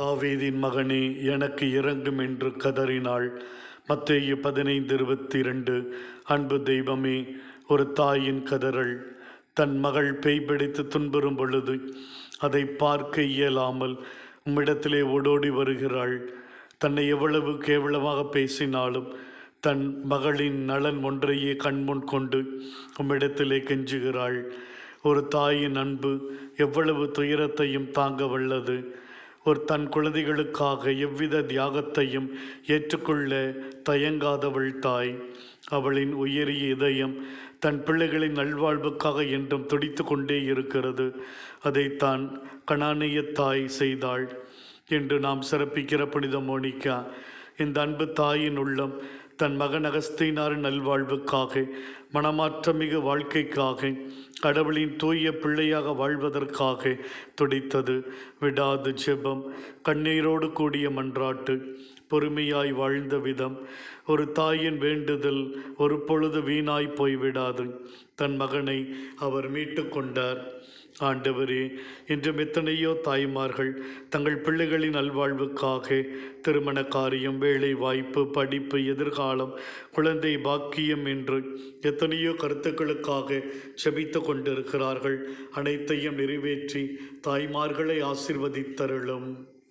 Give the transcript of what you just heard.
தாவீதின் மகனே, எனக்கு இரங்கும் என்று கதறினாள். மத்தேயு 15:22. அன்பு தெய்வமே, ஒரு தாயின் கதறல். தன் மகள் பேய் பிடித்து துன்புறும் பொழுது அதை பார்க்க இயலாமல் உம்மிடத்திலே ஓடோடி வருகிறாள். தன்னை எவ்வளவு கேவலமாக பேசினாலும் தன் மகளின் நலன் ஒன்றையே கண்முன் கொண்டு உம்மிடத்திலே கெஞ்சுகிறாள். ஒரு தாயின் அன்பு எவ்வளவு துயரத்தையும் தாங்க வல்லது. ஒரு தன் குழந்தைகளுக்காக எவ்வித தியாகத்தையும் ஏற்றுக்கொள்ள தயங்காதவள் தாய். அவளின் உயரிய இதயம் தன் பிள்ளைகளின் நல்வாழ்வுக்காக என்றும் துடித்து கொண்டே இருக்கிறது. அதைத்தான் கனானிய தாய் செய்தாள் என்று நாம் சிறப்பிக்கிற புனித மோனிகா. இந்த அன்பு தாயின் உள்ளம் தன் மகன் அகஸ்தீனாரின் நல்வாழ்வுக்காக, மனமாற்றமிகு வாழ்க்கைக்காக, கடவுளின் தூய பிள்ளையாக வாழ்வதற்காக துடித்தது. விடாது ஜெபம், கண்ணீரோடு கூடிய மன்றாட்டு, பொறுமையாய் வாழ்ந்த விதம். ஒரு தாயின் வேண்டுதல் ஒரு பொழுது வீணாய் போய்விடாது. தன் மகனை அவர் மீட்டு கொண்டார். ஆண்டவரே, இன்றும் எத்தனையோ தாய்மார்கள் தங்கள் பிள்ளைகளின் நல்வாழ்வுக்காக திருமண காரியம், வேலை வாய்ப்பு, படிப்பு, எதிர்காலம், குழந்தை பாக்கியம் என்று எத்தனையோ கருத்துக்களுக்காக செபித்து கொண்டிருக்கிறார்கள். அனைத்தையும் நிறைவேற்றி தாய்மார்களை ஆசீர்வதித்தருளும்.